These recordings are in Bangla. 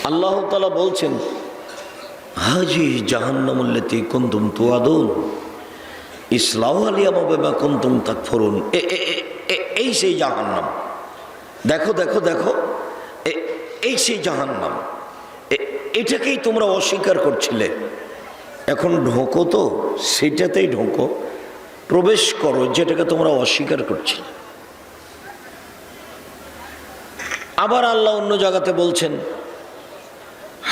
আল্লাহ তাআলা বলছেন হাজি জাহান্নামুল্লাতী কুনতুম তুআদুন ইসলাউহা লিয়াওমা বিমা কুনতুম তাকফুরুন। এই সেই জাহান্নাম, দেখো দেখো দেখো, এই সেই জাহান্নাম, এটাকেই তোমরা অস্বীকার করছিলে। এখন ঢোকো, তো সেটাতেই ঢোকো, প্রবেশ করো যেটাকে তোমরা অস্বীকার করছিলে। আবার আল্লাহ অন্য জায়গাতে বলছেন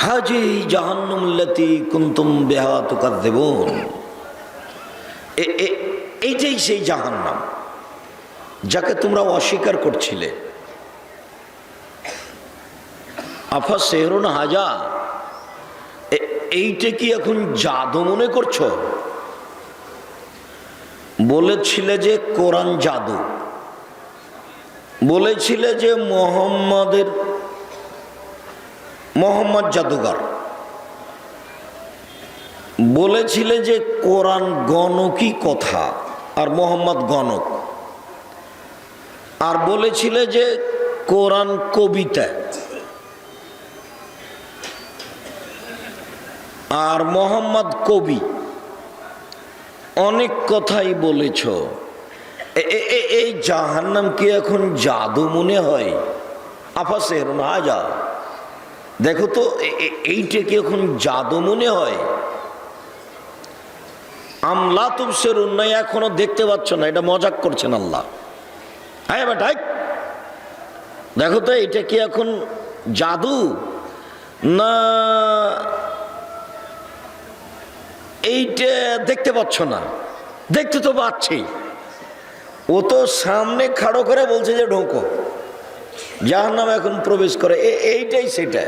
হাজি জাহান্নামুল্লাতী কুনতুম বিহা তুকাযযিবুন। এইটাই সেই জাহান্নাম যাকে তোমরা অস্বীকার করছিলে। আফা সেহরুন হাজা, এইটা কি এখন জাদু মনে করছো? বলেছিলে যে কোরআন জাদু, বলেছিলে যে মোহাম্মদ জাদুঘর, বলেছিলে যে কোরআন গণকই কথা আর মোহাম্মদ গণক, আর বলেছিলে যে কোরআন কবিতা আর মোহাম্মদ কবি। অনেক কথাই বলেছ। এই জাহান্নাম কি এখন জাদু মনে হয়? আফা সেহরুন হাজা, দেখো তো এইটা কি এখন জাদু মনে হয়? আমলা তুবসিরুন, না এখনো দেখতে পাচ্ছ না? এটা মজাক করছেন আল্লাহ। হ্যাঁ বেটা, দেখো তো এটা কি এখন জাদু, না এইটা দেখতে পাচ্ছ না? দেখতে তো পাচ্ছি, ও তো সামনে খাড়ো করে বলছে যে ঢোকো, জাহান্নামে এখন প্রবেশ করে। এইটাই সেটা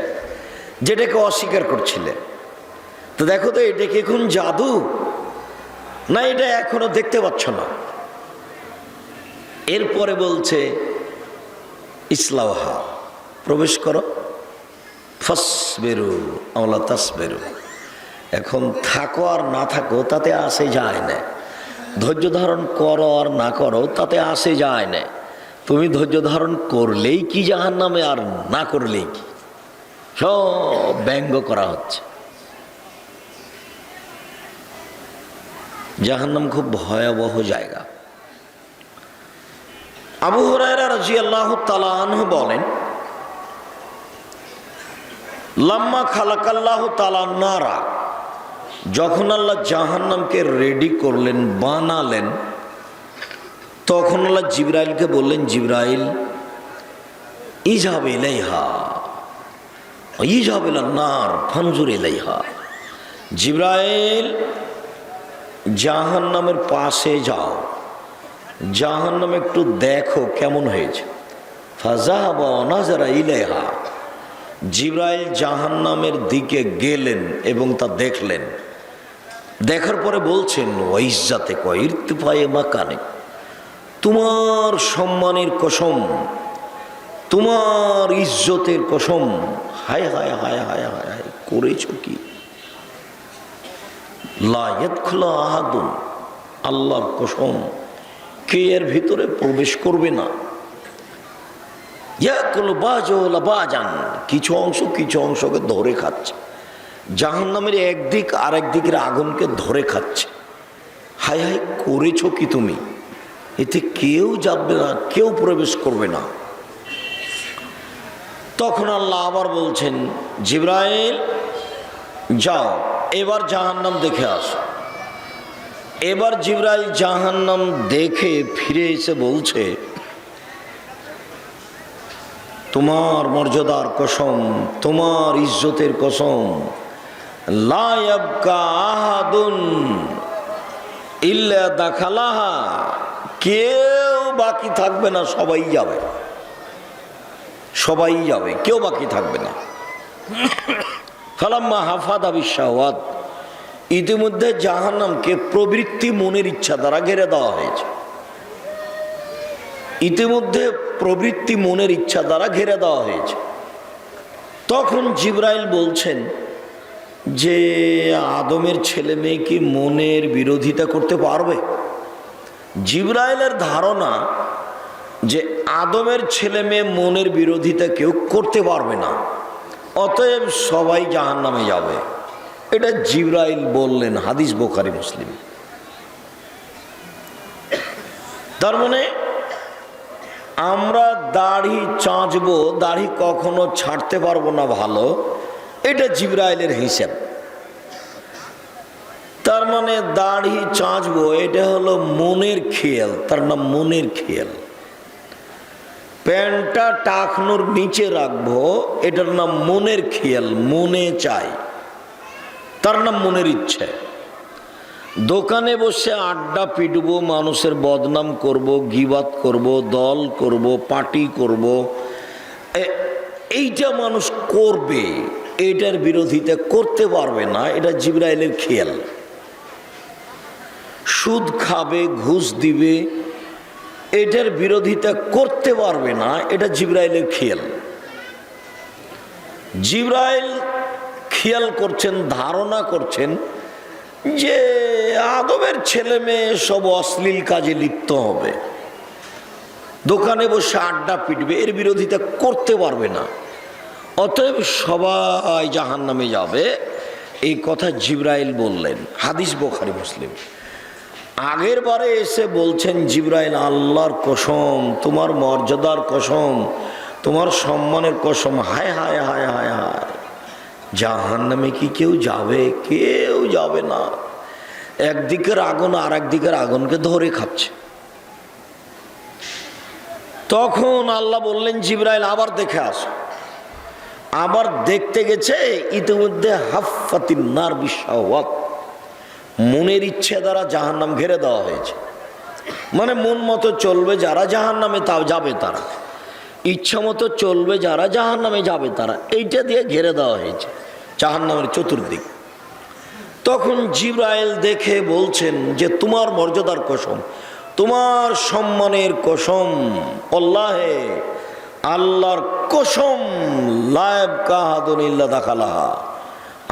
যেটাকে অস্বীকার করছিলে। তো দেখো তো এটা কি এখন জাদু, না এটা এখনো দেখতে পাচ্ছ না? এরপরে বলছে ইসলাউহা, প্রবেশ করো, ফাসবিরু আও লা তাসবিরু। এখন থাকো আর না থাকো তাতে আসে যায় না, ধৈর্য ধারণ করো আর না করো তাতে আসে যায় না। তুমি ধৈর্য ধারণ করলেই কি জাহান্নামে, আর না করলেই কি, সব ব্যঙ্গ করা হচ্ছে। জাহান্নাম খুব ভয়াবহ জায়গা। আবু হুরায়রা রাদিয়াল্লাহু তাআলা আনহু বলেন, লাম্মা খালাকাল্লাহু তাআলা নারা, যখন আল্লাহ জাহান্নামকে রেডি করলেন, বানালেন, তখন আল্লাহ জিবরাইলকে বললেন, জিবরাইল ইযহাব ইলাইহা ইযহাব ইলান নার ফানজুর ইলাইহা। জিবরাইল জাহান্নামের পাশে যাও, জাহান্নাম একটু দেখো কেমন হয়েছে। ফাযাহাবা ওয়া নাযারা ইলাইহা, জিবরাইল জাহান্নামের দিকে গেলেন এবং তা দেখলেন। দেখার পরে বলছেন ওয়াইজ্জাতে কয়িরতিফায়ে মাকানে, তোমার সম্মানের কসম, তোমার ইজ্জতের কসম, হায় হায় হায় হায় হায় হায়, করেছ কি? লা ইয়াদখুলু আহাদুন, আল্লাহর কসম, কে এর ভিতরে প্রবেশ করবে না। ইয়াকুলু বাজুলা বাজান, কিছু অংশকে ধরে খাচ্ছে। জাহান্নামের একদিক আর একদিকের আগুনকে ধরে খাচ্ছে। হায় হায়, করেছ কি তুমি? এতে কেউ যাবে না, কেউ প্রবেশ করবে না। তখন আল্লাহ আবার বলছেন, জিবরাইল যাও, এবার জাহান্নাম দেখে আসো। এবার জিবরাইল জাহান্নাম দেখে ফিরে এসে বলছে, তোমার মর্যাদার কসম, তোমার ইজ্জতের কসম, লা ইয়াবকা আহাদুন ইল্লা দাখালাহা, কেউ বাকি থাকবে না, সবাই যাবে, সবাই যাবে, কেউ বাকি থাকবে না। ফালাম্মা হাফাদা বিশাওয়াত, ইতিমধ্যে জাহান্নামকে প্রবৃত্তি মনের ইচ্ছা দ্বারা ঘেরে দেওয়া হয়েছে। ইতিমধ্যে প্রবৃত্তি মনের ইচ্ছা দ্বারা ঘেরে দেওয়া হয়েছে। তখন জিবরাইল বলছেন যে আদমের ছেলে মেয়ে কি মনের বিরোধিতা করতে পারবে? জিবরাইলের ধারণা যে আদমের ছেলে মেয়ে মনের বিরোধিতা কেউ করতে পারবে না, অতএব সবাই জাহান্নামে যাবে। এটা জিবরাইল বললেন, হাদিস বুখারী মুসলিম। তার মানে আমরা দাড়ি চাঁচবো, দাড়ি কখনো ছাড়তে পারবো না ভালো, এটা জিবরাইলের হিসাব। তার মানে দাড়ি চাঁচবো এটা হলো মনের খেয়াল, তার নাম মনের খেয়াল। প্যান্টটা টাকনুর নিচে রাখবো, এটার নাম মনের খেয়াল, মনে চাই, তার নাম মনের ইচ্ছে। দোকানে বসে আড্ডা পিটবো, মানুষের বদনাম করব, গীবাত করব, দল করব, পার্টি করব, এইটা মানুষ করবে, এইটার বিরোধিতা করতে পারবে না, এটা জিবরাইলের খেয়াল। সুদ খাবে, ঘুষ দিবে, এটার বিরোধিতা করতে পারবে না, এটা জিবরাইলের খেয়াল। জিবরাইল খেয়াল করছেন, ধারণা করছেন যে আদমের ছেলে মেয়ে সব অশ্লীল কাজে লিপ্ত হবে, দোকানে বসে আড্ডা পিটবে, এর বিরোধিতা করতে পারবে না, অতএব সবাই জাহান্নামে যাবে। এই কথা জিবরাইল বললেন, হাদিস বুখারী মুসলিম। আগের বারে এসে বলছেন জিবরাইল, আল্লাহর কসম, তোমার মর্যাদার কসম, তোমার সম্মানের কসম, হায় হায় হায় হায় হায়, জাহান্নামে কি কেউ যাবে? কেউ যাবে না। একদিকের আগুন আর একদিকের আগুনকে ধরে খাচ্ছে। তখন আল্লাহ বললেন, জিবরাইল আবার দেখে আসো। আবার দেখতে গেছে, ইতিমধ্যে হাফফাতিন নার বিশাওয়াত, মনের ইচ্ছে দ্বারা জাহান্নাম ঘিরে দেওয়া হয়েছে। মানে মন মতো চলবে যারা জাহান্নামে, তাও যাবে তারা, ইচ্ছা মতো চলবে যারা জাহান্নামে যাবে তারা, এইটা দিয়ে ঘিরে দেওয়া হয়েছে জাহান্নামের চতুর্দিক। তখন জিবরাইল দেখে বলছেন যে তোমার মর্যাদার কসম, তোমার সম্মানের কসম, আল্লাহে, আল্লাহর কসম, লায়েব কাহাদুন ইল্লা দাখালাহা,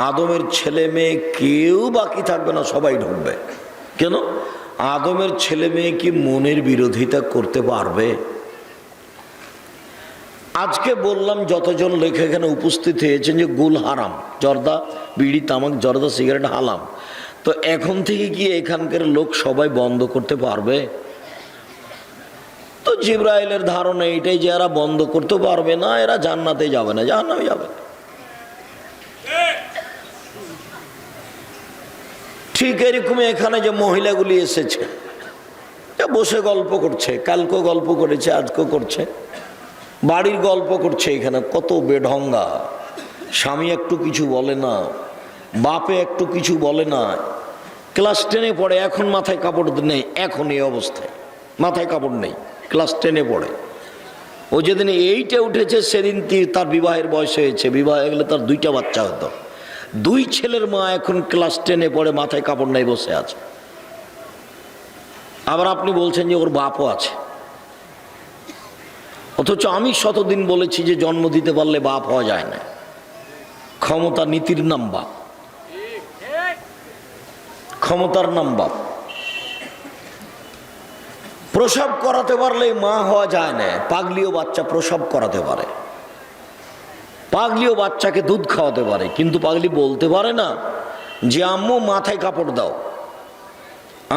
আদমের ছেলে মেয়ে কেউ বাকি থাকবে না, সবাই ঢুকবে। কেন? আদমের ছেলে মেয়ে কি মনের বিরোধিতা করতে পারবে? আজকে বললাম যতজন লেখে এখানে উপস্থিত হয়েছেন যে গুল হারাম, জর্দা, বিড়ি, তামাক, জর্দা, সিগারেট হারাম, তো এখন থেকে কি এখানকার লোক সবাই বন্ধ করতে পারবে? তো জিবরাইলের ধারণা এইটাই যে এরা বন্ধ করতে পারবে না, এরা জান্নাতে যাবে না, জাহান্নামে যাবে। ঠিক এরকমই এখানে যে মহিলাগুলি এসেছে, বসে গল্প করছে, কালকেও গল্প করেছে, আজকেও করছে, বাড়ির গল্প করছে। এখানে কত বেঢঙ্গা, স্বামী একটু কিছু বলে না, বাপে একটু কিছু বলে না, ক্লাস 10-এ পড়ে, এখন মাথায় কাপড় নেই, এখন এই অবস্থায় মাথায় কাপড় নেই, ক্লাস 10-এ পড়ে। ও যেদিন 8-এ উঠেছে সেদিন তার বিবাহের বয়স হয়েছে, বিবাহ হয়ে গেলে তার 2টা বাচ্চা হতো। 2 ছেলের মা এখন ক্লাস 10-এ পড়ে, মাথায় কাপড় নেই, বসে আছে। আবার আপনি বলছেন যে ওর বাপও আছে, অথচ আমি শতদিন বলেছি যে জন্ম দিতে পারলে বাপ হওয়া যায় না। ক্ষমতা, নীতির নাম বাপ, ক্ষমতার নাম বাপ। প্রসব করাতে পারলে মা হওয়া যায় না। পাগলিও বাচ্চা প্রসব করাতে পারে, পাগলিও বাচ্চাকে দুধ খাওয়াতে পারে, কিন্তু পাগলি বলতে পারে না যে আম্মু মাথায় কাপড় দাও,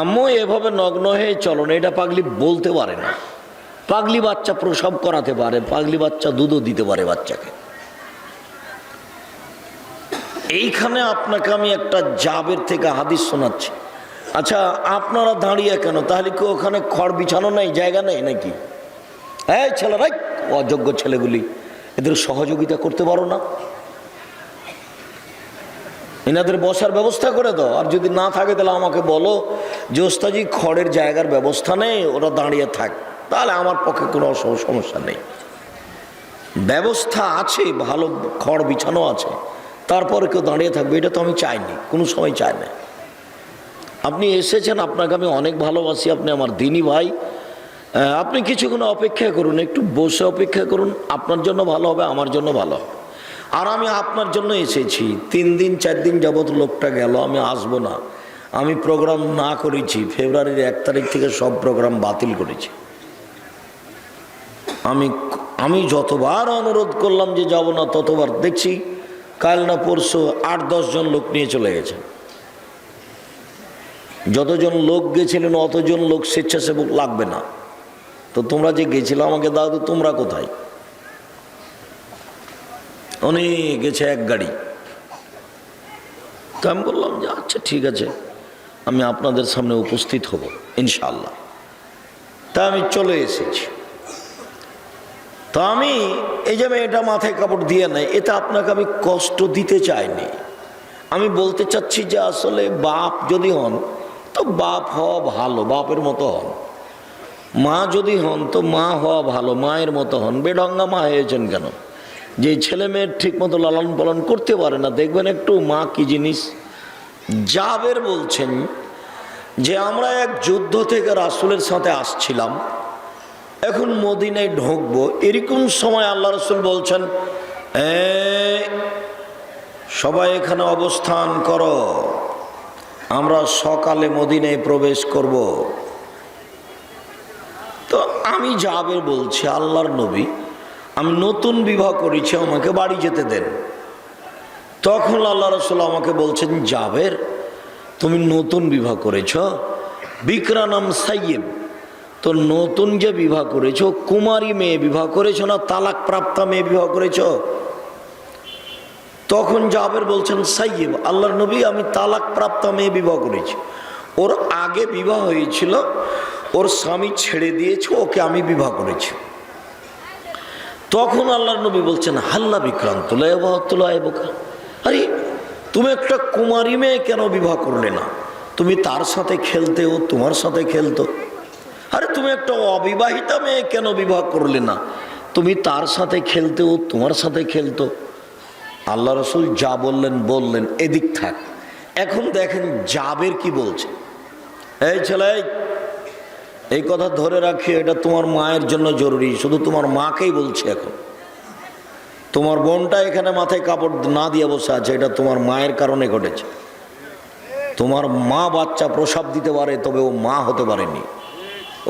আম্মু এভাবে নগ্ন হয়ে চলো না, এটা পাগলি বলতে পারে না। পাগলি বাচ্চা প্রসব করাতে পারে, পাগলি বাচ্চা দুধও দিতে পারে বাচ্চাকে। এইখানে আপনাকে আমি একটা জাবের থেকে হাদিস শোনাচ্ছি। আচ্ছা, আপনারা দাঁড়িয়ে কেন? তাহলে কি ওখানে খড় বিছানো নেই, জায়গা নেই নাকি? এই ছেলেরাই, অযোগ্য ছেলেগুলি, এদের সহযোগিতা করতে পারো না? এনাদের বসার ব্যবস্থা করে দাও। আর যদি না থাকে তাহলে আমাকে বলো যে ওস্তাজি খড়ের জায়গার ব্যবস্থা নেই, ওরা দাঁড়িয়ে থাক, তাহলে আমার পক্ষে কোনো সমস্যা নেই। ব্যবস্থা আছে, ভালো খড় বিছানো আছে, তারপরে কেউ দাঁড়িয়ে থাকবে, এটা তো আমি চাইনি, কোনো সময় চাই না। আপনি এসেছেন, আপনাকে আমি অনেক ভালোবাসি, আপনি আমার দিনী ভাই, আপনি কিছুক্ষণ অপেক্ষা করুন, একটু বসে অপেক্ষা করুন, আপনার জন্য ভালো হবে, আমার জন্য ভালো হবে। আর আমি আপনার জন্য এসেছি। 3 দিন 4 দিন যাবৎ লোকটা গেল, আমি আসবো না, আমি প্রোগ্রাম না করেছি, ফেব্রুয়ারির 1 তারিখ থেকে সব প্রোগ্রাম বাতিল করেছি। আমি যতবার অনুরোধ করলাম যে যাব না, ততবার দেখছি কাল না পরশু 8-10 জন লোক নিয়ে চলে গেছে। যতজন লোক গেছিলেন অতজন লোক স্বেচ্ছাসেবক লাগবে না। তো তোমরা যে গেছিলে আমাকে দাদু, তোমরা কোথায়? অনেক গেছে এক গাড়ি। তো আমি বললাম যে আচ্ছা ঠিক আছে, আমি আপনাদের সামনে উপস্থিত হব ইনশাআল্লাহ। তা আমি চলে এসেছি। তো আমি এই যে এটা মাথায় কাপড় দিয়ে নাই, এটা আপনাকে আমি কষ্ট দিতে চাইনি। আমি বলতে চাচ্ছি যে আসলে বাপ যদি হন তো বাপ হওয়া ভালো, বাপের মতো হন। মা যদি হন তো মা হওয়া ভালো, মায়ের মতো হন। বেঢঙ্গা মা হয়েছেন কেন? যে ছেলে মেয়ের ঠিক মতো লালন পালন করতে পারে না, দেখবেন একটু মা কি জিনিস। জাবের বলছেন যে আমরা এক যুদ্ধ থেকে রাসূলের সাথে আসছিলাম, এখন মদিনায় ঢুকবো, এরকম সময় আল্লাহ রাসূল বলছেন সবাই এখানে অবস্থান করো, আমরা সকালে মদিনায় প্রবেশ করব। তো আমি জাবের বলছি আল্লাহর নবী, আমি নতুন বিবাহ করেছি, আমাকে বাড়ি যেতে দেন। তখন আল্লাহ রাসূল আমাকে বলছেন, জাবের তুমি নতুন বিবাহ করেছ, বিকরা নাম সাইয়্যিব, তো নতুন যে বিবাহ করেছ কুমারী মেয়ে বিবাহ করেছ না তালাক প্রাপ্তা মেয়ে বিবাহ করেছ? তখন জাবের বলছেন সাইয়্যিব, আল্লাহর নবী আমি তালাক প্রাপ্তা মেয়ে বিবাহ করেছি। ওর আগে বিবাহ হয়েছিল, ওর স্বামী ছেড়ে দিয়েছে, ওকে আমি বিবাহ করেছি। তখন আল্লাহর নবী বলছেন হাল্লা বিক্রান্ত বোকা, আরে তুমি একটা কুমারী মেয়ে কেন বিবাহ করলে না? তুমি তার সাথে খেলতে, ও তোমার সাথে খেলতো। আরে তুমি একটা অবিবাহিতা মেয়ে কেন বিবাহ করলে না? তুমি তার সাথে খেলতে, ও তোমার সাথে খেলতো। আল্লাহ রাসূল যা বললেন এদিক থাক। এখন দেখেন জাবের কি বলছে, এই ছেলে এই কথা ধরে রাখি, এটা তোমার মায়ের জন্য জরুরি, শুধু তোমার মাকেই বলছে। এখন তোমার বোনটা এখানে মাথায় কাপড় না দিয়ে বসে আছে, এটা তোমার মায়ের কারণে ঘটেছে। তোমার মা বাচ্চা প্রসব দিতে পারে, তবে ও মা হতে পারেনি,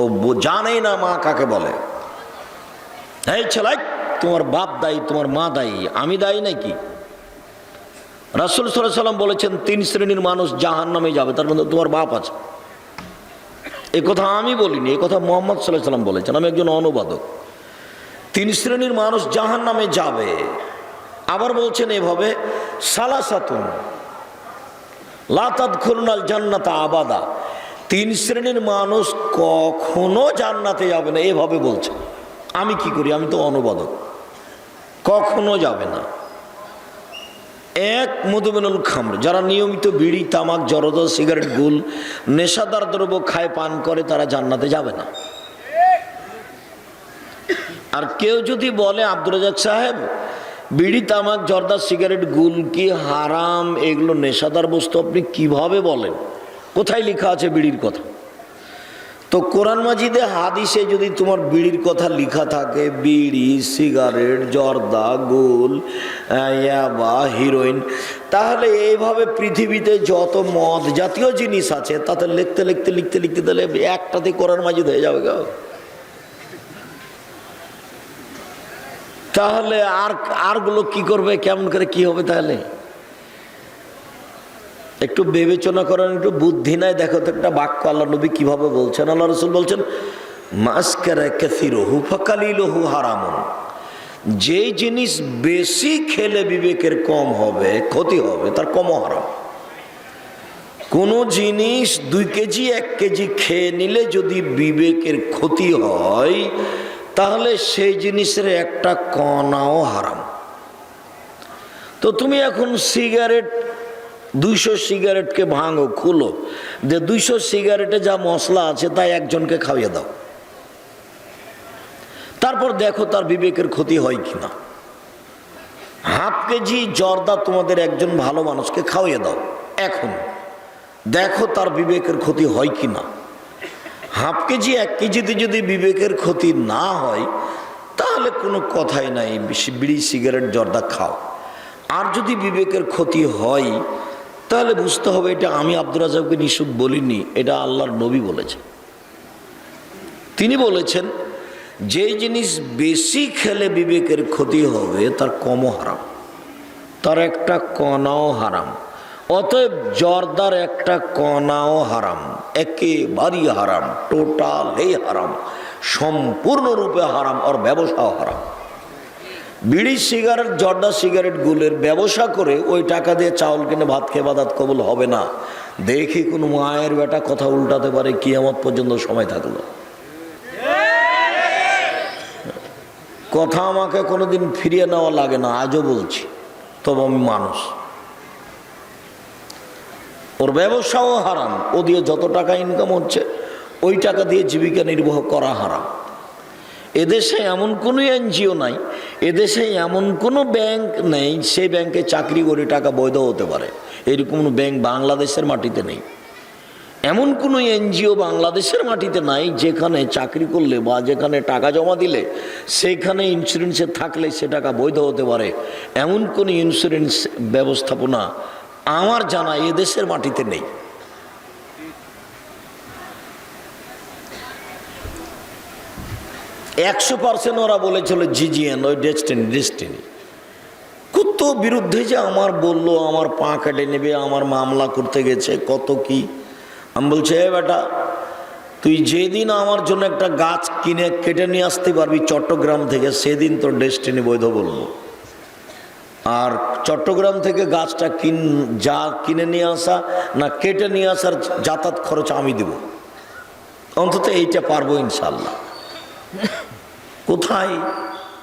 ও জানেই না মা কাকে বলে। এই ছেলে তোমার বাপ দায়ী, তোমার মা দায়ী, আমি দায়ী নাকি? রাসূল সাল্লাল্লাহু আলাইহি ওয়াসাল্লাম বলেছেন 3 শ্রেণীর মানুষ জাহান্নামে যাবে, তার মধ্যে তোমার বাপ আছে। এই কথা আমি বলিনি, এই কথা মুহাম্মদ সাল্লাল্লাহু আলাইহি ওয়াসাল্লাম বলেছেন, আমি একজন অনুবাদক। 3 শ্রেণীর মানুষ জাহান্নামে যাবে। আবার বলছেন এভাবে, সালাসাতুন লা তাদখুলুনাল জান্নাতা আবাদা, 3 শ্রেণীর মানুষ কখনো জান্নাতে যাবে না, এভাবে বলছে। আমি কি করি, আমি তো অনুবাদক, কখনো যাবে না। এক মধুমেনুল খামর, যারা নিয়মিত বিড়ি তামাক জর্দা সিগারেট গুল নেশাদার দ্রব্য খায় পান করে, তারা জান্নাতে যাবে না। আর কেউ যদি বলে আব্দুর রাজ্জাক সাহেব বিড়ি তামাক জর্দা সিগারেট গুল কি হারাম, এগুলো নেশাদার বস্তু, আপনি কিভাবে বলেন? কোথায় লেখা আছে বিড়ির কথা? তো কোরআন মাজিদে হাদিসে যদি তোমার বিড়ির কথা লেখা থাকে, বিড়ি সিগারেট জর্দা গুল ইয়াবা হিরোইন, তাহলে এইভাবে পৃথিবীতে যত মদ জাতীয় জিনিস আছে তাতে লিখতে তাহলে একটাতে কোরআন মাজিদ হয়ে যাবে গো। তাহলে আরগুলো কি করবে, কেমন করে কি হবে? তাহলে একটু বিবেচনা করেন, একটু বুদ্ধি নাই। দেখো তো একটা বাক্য আল্লাহ নবী কিভাবে বলছেন। আল্লাহ রাসূল বলছেন মাসকারা কাসিরুহু ফাকালিলুহু হারামুন, যে জিনিস বেশি খেলে বিবেকের কম হবে, ক্ষতি হবে, তার কমও হারাম। কোনো জিনিস 2 কেজি 1 কেজি খেয়ে নিলে যদি বিবেকের ক্ষতি হয়, তাহলে সেই জিনিসের একটা কণাও হারাম। তো তুমি এখন সিগারেট 200 সিগারেটকে ভাঙো, খুলো, যে 200 সিগারেটে যা মশলা আছে তাই একজনকে খাইয়ে দাও, তারপর দেখো তার বিবেকের ক্ষতি হয় কিনা। 1/2 কেজি জর্দা তোমাদের একজন ভালো মানুষকে খাইয়ে দাও, এখন দেখো তার বিবেকের ক্ষতি হয় কিনা। 1/2 কেজি 1 কেজিতে যদি বিবেকের ক্ষতি না হয়, তাহলে কোনো কথাই নাই, বিড়ি সিগারেট জর্দা খাও। আর যদি বিবেকের ক্ষতি হয়, তাহলে বুঝতে হবে এটা আমি আব্দুর রাজ্জাককে নিশুক বলিনি, এটা আল্লাহর নবী বলেছেন। তিনি বলেছেন যেই জিনিস বেশি খেলে বিবেকের ক্ষতি হবে তার কমও হারাম। তার একটা কণাও হারাম। অতএব জর্দার একটা কণাও হারাম, একেবারেই হারাম, টোটালি হারাম, সম্পূর্ণরূপে হারাম। ওর ব্যবসাও হারাম। বিড়ি সিগারেট জর্দা সিগারেট গুলের ব্যবসা করে ওই টাকা দিয়ে চাউল কিনে ভাত খেয়ে বাদাত কবুল হবে না। দেখি কোন মায়ের বেটা কথা উল্টাতে পারে, কিয়ামত পর্যন্ত সময় থাকলো। কথা আমাকে কোনোদিন ফিরিয়ে নেওয়া লাগে না, আজও বলছি, তবে আমি মানুষ। ওর ব্যবসাও হারাম, ও দিয়ে যত টাকা ইনকাম হচ্ছে ওই টাকা দিয়ে জীবিকা নির্বাহ করা হারাম। এদেশে এমন কোনো এনজিও নাই, এদেশে এমন কোনো ব্যাংক নেই সেই ব্যাংকে চাকরি করে টাকা বৈধ হতে পারে, এরকম কোনো ব্যাংক বাংলাদেশের মাটিতে নেই। এমন কোনো এনজিও বাংলাদেশের মাটিতে নাই যেখানে চাকরি করলে বা যেখানে টাকা জমা দিলে সেখানে ইন্স্যুরেন্সে থাকলে সে টাকা বৈধ হতে পারে, এমন কোনো ইন্স্যুরেন্স ব্যবস্থাপনা আমার জানা এদেশের মাটিতে নেই। 100% ওরা বলেছিল জিজিএন, ওই ডেস্টিনি কত বিরুদ্ধে যে আমার বললো, আমার পা কেটে নেবে, আমার মামলা করতে গেছে, কত কি। আমি বলছি, এ বেটা তুই যেদিন আমার জন্য একটা গাছ কিনে কেটে নিয়ে আসতে পারবি চট্টগ্রাম থেকে, সেদিন তোর ডেস্টিনি বৈধ বলবো। আর চট্টগ্রাম থেকে গাছটা কিনে নিয়ে আসা না কেটে নিয়ে আসার যাতায়াত খরচ আমি দেব, অন্তত এইটা পারবো ইনশাল্লাহ। কোথায়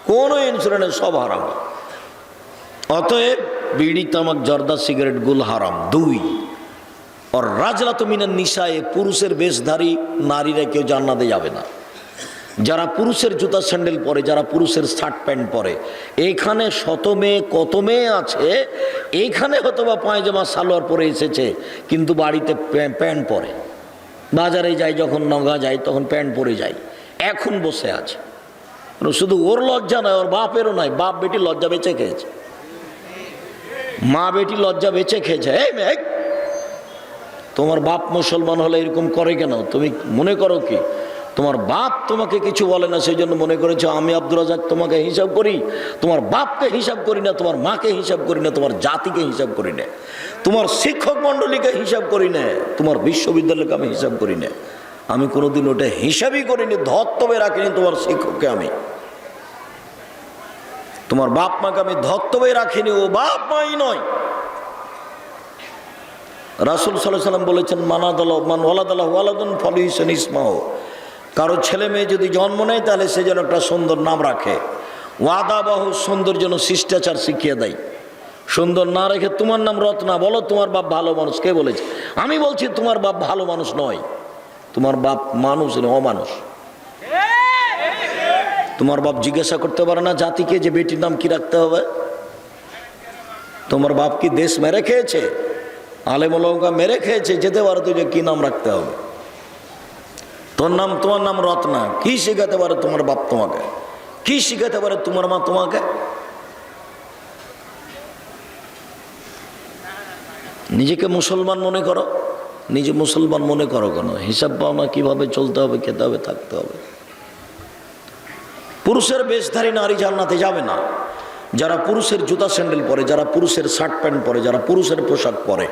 কোন ইন্স্যুরেন্স, সব হারাম। অতএব বিড়ি তামাক জর্দা সিগারেট গুল হারাম। 2 আর রাজলাত মিনান নিসায়ে, পুরুষের বেশধারী নারীরা কেউ জান্নাতে যাবে না। যারা পুরুষের জুতা স্যান্ডেল পরে, যারা পুরুষের শার্ট প্যান্ট পরে, এইখানে শত মেয়ে কত মেয়ে আছে, এইখানে হয়তো বা পায়জামা সালোয়ার পরে এসেছে কিন্তু বাড়িতে প্যান্ট পরে, বাজারে যায় যখন নগা যায় তখন প্যান্ট পরে যায়, এখন বসে আছে। শুধু ওর লজ্জা নয়, ওর বাপেরও নয়, বাপ বেটি লজ্জা বেঁচে খেয়েছে, মা বেটি লজ্জা বেঁচে খেয়েছে। এই মেয়ে, তোমার বাপ মুসলমান হলে এরকম করে কেন? তুমি মনে করো কি তোমার বাপ তোমাকে কিছু বলে না সেই জন্য মনে করেছো আমি আব্দুর রাজ্জাক তোমাকে হিসাব করি? তোমার বাপকে হিসাব করি না, তোমার মাকে হিসাব করি না, তোমার জাতিকে হিসাব করি না, তোমার শিক্ষক মণ্ডলীকে হিসাব করি না, তোমার বিশ্ববিদ্যালয়কে আমি হিসাব করি না। আমি কোনোদিন ওটা হিসাবই করিনি, ধর্তব্যে রাখিনি তোমার শিক্ষককে। আমি তোমার বাপ মাকে আমি ধর্তব্যে রাখিনি, ও বাপ মাই নয়। রাসূল সাল্লাল্লাহু আলাইহি ওয়াসাল্লাম বলেছেন, মান ওয়ালাদাল্লাহু ওয়ালাদুন ফালিহসিন ইসমাহু, কারো ছেলে মেয়ে যদি জন্ম নেয় তাহলে সে যেন একটা সুন্দর নাম রাখে। ওয়াদাবাহু, সুন্দর যেন শিষ্টাচার শিখিয়ে দেয়। সুন্দর না রেখে তোমার নাম রত্না, বলো তোমার বাপ ভালো মানুষ। কে বলেছে? আমি বলছি তোমার বাপ ভালো মানুষ নয়, তোমার বাপ মানুষ অমানুষ। তোমার বাপ জিজ্ঞাসা করতে পারে না জাতিকে যে বেটির নাম কি রাখতে হবে? তোমার বাপ কি দেশ মেরে খেয়েছে? আলেম ওলামা মেরে খেয়েছে, যেতে পারো তুই যে কি নাম রাখতে হবে। তোমার নাম রত্না, কি শিখাতে পারে তোমার বাপ তোমাকে? কি শিখাতে পারে তোমার মা তোমাকে? নিজেকে মুসলমান মনে করো, নিজে মুসলমান মনে করো কেন? হিসাব পাও না কিভাবে চলতে হবে, খেতে হবে, থাকতে হবে। পুরুষের বেশধারী নারী জান্নাতে যাবে না। যারা পুরুষের জুতা স্যান্ডেল পরে, যারা পুরুষের শার্ট প্যান্ট পরে, যারা পুরুষের পোশাক পরে,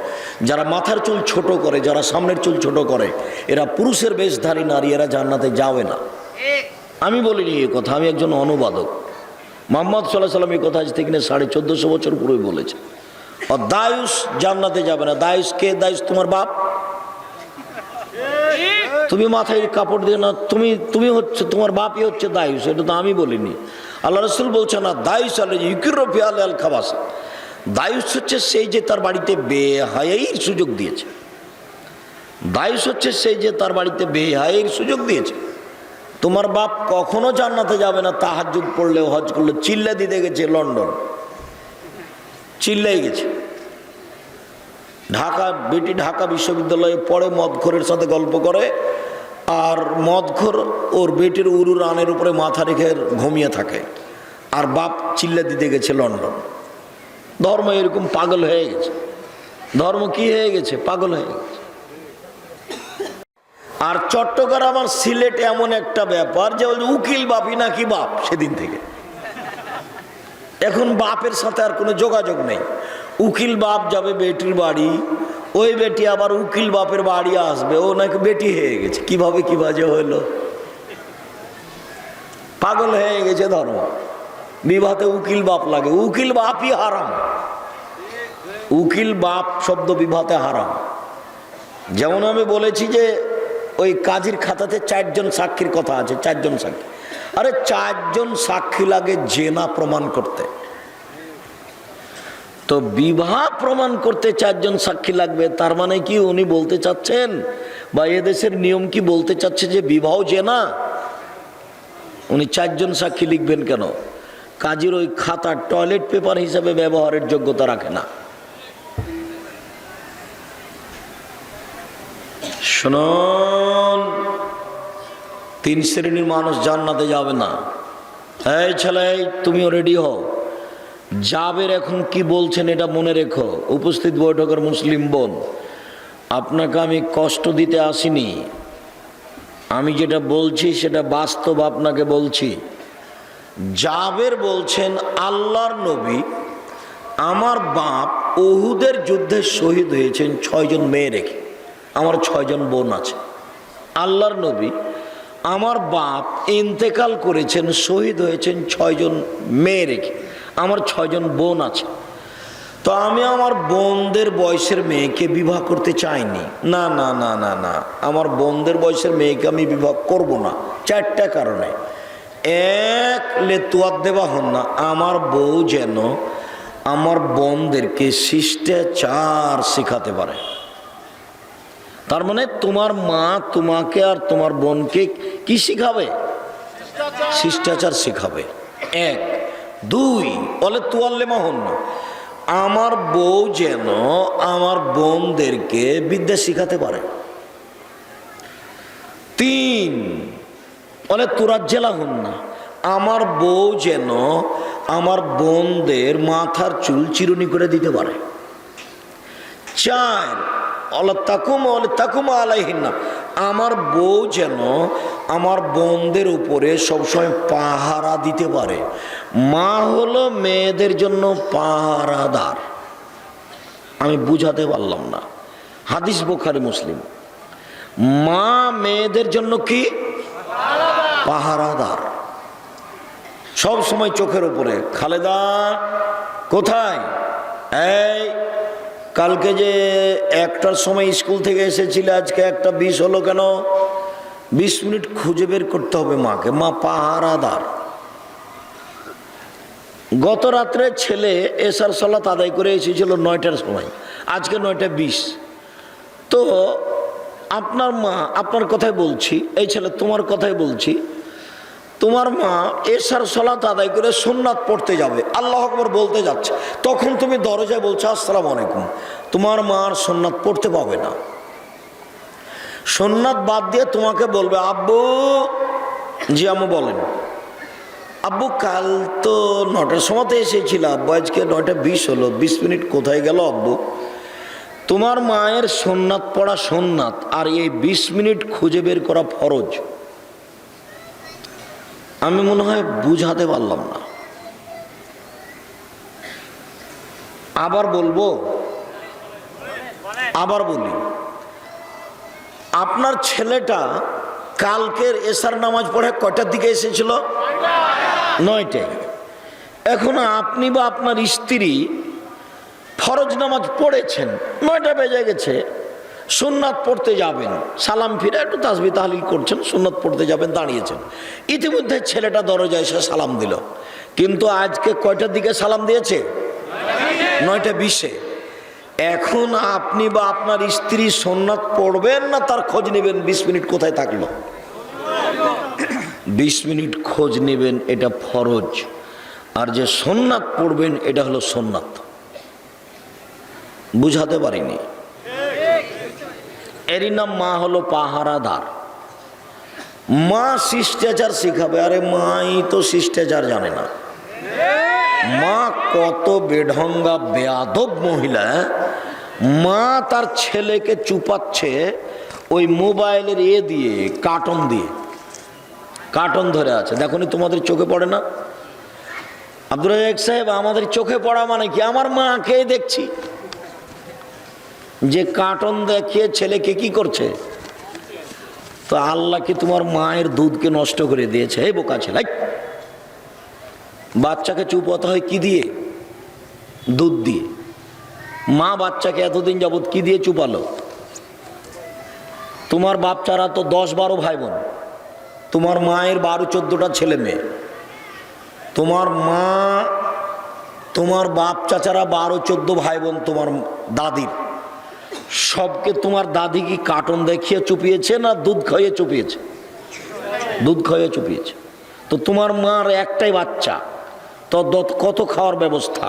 যারা মাথার চুল ছোট করে, যারা সামনের চুল ছোট করে, এরা পুরুষের বেশধারী নারী, এরা জান্নাতে যাবে না। আমি বলিনি এই কথা, আমি একজন অনুবাদক। মুহাম্মদ সাল্লাল্লাহু আলাইহি ওয়াসাল্লাম এই কথা আজ থেকে 1450 বছর পূর্বে বলেছে। আর দায়ুস জান্নাতে যাবে না। দায়ুস কে? দায়ুস তোমার বাপ। তুমি মাথায় কাপড় দিয়ে না, তুমি হচ্ছে তোমার বাপই হচ্ছে দায়ুস, এটা তো আমি বলিনি। আল্লাহ রাসূল বলছে না দায়ুস আল ইউকিরফি আল খাবাস। দায়ুস হচ্ছে সেই যে তার বাড়িতে বেহায়াইর সুযোগ দিয়েছে। দায়ুস হচ্ছে সেই যে তার বাড়িতে বেহায়াইর সুযোগ দিয়েছে। তোমার বাপ কখনো জান্নাতে যাবে না। তাহাজ্জুদ পড়লে, হজ করলে, চিল্লা দিতে গেছে লন্ডন, চিল্লাই গেছে। বেটি ঢাকা বিশ্ববিদ্যালয়ে পড়ে, মদখোরের সাথে গল্প করে, আর মদখোর ওর বেটির উরু রানের উপরে মাথা রেখে ঘুমিয়ে থাকে, আর বাপ চিল্লা দিতে গেছে লন্ডন। ধর্ম এরকম পাগল হয়ে গেছে। ধর্ম কি হয়ে গেছে? পাগল হয়ে গেছে। আর চট্টগ্রাম আর সিলেট এমন একটা ব্যাপার যে উকিল বাপই নাকি বাপ। সেদিন থেকে এখন বাপের সাথে আর কোনো যোগাযোগ নেই। উকিল বাপ যাবে বেটির বাড়ি, ওই বেটি আবার উকিল বাপের বাড়ি আসবে, ও নাকি বেটি হয়ে গেছে। কিভাবে কি বাজে হইলো, পাগল হয়ে গেছে ধর্ম। বিবাহতে উকিল বাপ লাগে, উকিল বাপই হারাম। উকিল বাপ শব্দ বিবাহতে হারাম। যেমন আমি বলেছি যে ওই কাজীর খাতাতে 4 জন সাক্ষীর কথা আছে, 4 জন সাক্ষী। আরে 4 জন সাক্ষী লাগে জেনা প্রমাণ করতে, তো বিবাহ প্রমাণ করতে 4 জন সাক্ষী লাগবে। তার মানে কি উনি বলতে চাচ্ছেন, বা এদেশের নিয়ম কি বলতে চাচ্ছে যে বিবাহ জেনা? উনি 4 জন সাক্ষী লিখবেন কেন? কাজীর ওই খাতা টয়লেট পেপার হিসাবে ব্যবহারের যোগ্যতা রাখে না। শুনুন, 3 শ্রেণীর মানুষ জান্নাতে যাবে না। এই ছেলে, তুমিও রেডি হও। জাবের এখন কি বলছেন এটা মনে রেখো। উপস্থিত বৈঠকের মুসলিম বোন, আপনাকে আমি কষ্ট দিতে আসিনি। আমি যেটা বলছি সেটা বাস্তব আপনাকে বলছি। জাবের বলছেন, আল্লাহর নবী আমার বাপ উহুদের যুদ্ধে শহীদ হয়েছেন 6 জন মেয়ে রেখে, আমার 6 জন বোন আছে। আল্লাহর নবী আমার বাপ ইন্তেকাল করেছেন, শহীদ হয়েছেন 6 জন মেয়ে রেখে, আমার 6 জন বোন আছে। তো আমি আমার বোনদের বয়সের মেয়েকে বিবাহ করতে চাইনি। না না না না না, আমার বোনদের বয়সের মেয়েকে আমি বিবাহ করব না। 4টা কারণে। এক, লেতুয়াত দেওয়া হন না, আমার বউ যেন আমার বোনদেরকে শিষ্টাচার শেখাতে পারে। তার মানে তোমার মা তোমাকে আর তোমার বোনকে কি শিখাবে? শিষ্টাচার শিখাবে। 1। 2, বলে তুয়াল্লেমা হন না, আমার বউ যেন আমার বোনদেরকে বিদ্যা শিখাতে পারে। 3, বলে তুরাজ্জেলা হন না, আমার বউ যেন আমার বোনদের মাথার চুল চিরুনি করে দিতে পারে। 4, আমার বউ যেন আমার বোনদের উপরে সবসময় পাহারা দিতে পারে। মা হলো মেয়েদের জন্য পাহারাদার। আমি বুঝাতে পারলাম না, হাদিস বুখারী মুসলিম। মা মেয়েদের জন্য কি? পাহারাদার। সব সময় চোখের উপরে। খালেদা কোথায়? এই কালকে যে 1টার সময় স্কুল থেকে এসেছিলে, আজকে 1:20 হলো কেন? 20 মিনিট খুঁজে বের করতে হবে মাকে। মা পাহারাদার। গত রাত্রে ছেলে এশার সালাত আদায় করে এসেছিল 9টার সময়, আজকে 9:20। তো আপনার মা, আপনার কথাই বলছি, এই ছেলে তোমার কথাই বলছি, তোমার মা এশার সালাত আদায় করে সুন্নাত পড়তে যাবে, আল্লাহু আকবার বলতে যাচ্ছে, তখন তুমি দরজায় বলছো আসসালামু আলাইকুম। তোমার মার সুন্নাত পড়তে পাবে না। সুন্নাত বাদ দিয়ে তোমাকে বলবে আব্বু। জি আম্মু বলেন। আব্বু কাল তো 9টার সময়তে এসেছিল আব্বু, আজকে 9:20 হলো, 20 মিনিট কোথায় গেল আব্বু? তোমার মায়ের সুন্নাত পড়া সুন্নাত, আর এই 20 মিনিট খুঁজে বের করা ফরজ। আমি মনে হয় বুঝাতে পারলাম না। আবার বলবো, আবার বলি, আপনার ছেলেটা কালকের এশার নামাজ পড়ে কয়টার দিকে এসেছিল? 9টায়। এখন আপনি বা আপনার স্ত্রী ফরজ নামাজ পড়েছেন, 9টা বেজে গেছে, সুন্নাত পড়তে যাবেন, সালাম ফিরে একটু তাসবিহ তাহলিল করছেন, সুন্নাত পড়তে যাবেন, দাঁড়িয়েছেন। ইতিমধ্যে ছেলেটা দরজায় এসে সালাম দিল, কিন্তু আজকে কয়টার দিকে সালাম দিয়েছে? 9:20-এ। এখন আপনি বা আপনার স্ত্রী সুন্নাত পড়বেন না তার খোঁজ নেবেন 20 মিনিট কোথায় থাকলো? 20 মিনিট খোঁজ নেবেন, এটা ফরজ। আর যে সুন্নাত পড়বেন এটা হলো সুন্নাত। বুঝাতে পারিনি? এরই নাম মা হলো পাহারাদার। মা শিষ্টাচার শিখাবে। আরে মাই তো শিষ্টাচার জানে না। মা কত বেঢঙ্গা বেয়াদব মহিলা। মা তার ছেলেকে চুপাচ্ছে ওই মোবাইলের দিয়ে, কার্টন দিয়ে। কার্টন ধরে আছে, দেখো নি তোমাদের চোখে পড়ে না? আব্দুর রাজ্জাক সাহেব, আমাদের চোখে পড়া মানে কি? আমার মাকে দেখছি যে কার্টুন দেখিয়ে ছেলেকে কি করছে। তো আল্লাহ কি তোমার মায়ের দুধকে নষ্ট করে দিয়েছে? এই বোকা ছেলে, বাচ্চাকে চুপ হতে হয় কি দিয়ে? দুধ দিয়ে। মা বাচ্চাকে এতদিন যাবৎ কি দিয়ে চুপালো? তোমার বাচ্চারা তো 10-12 ভাই বোন, তোমার মায়ের 12-14টা ছেলে মেয়ে। তোমার মা, তোমার বাপ চাচারা 12-14 ভাই বোন, তোমার দাদির সবকে তোমার দাদি কি কার্টুন দেখিয়ে চুপিয়েছে না দুধ খাইয়ে চুপিয়েছে? দুধ খাইয়ে চুপিয়েছে। তো তোমার মার একটাই বাচ্চা, তো কত খাওয়ার ব্যবস্থা,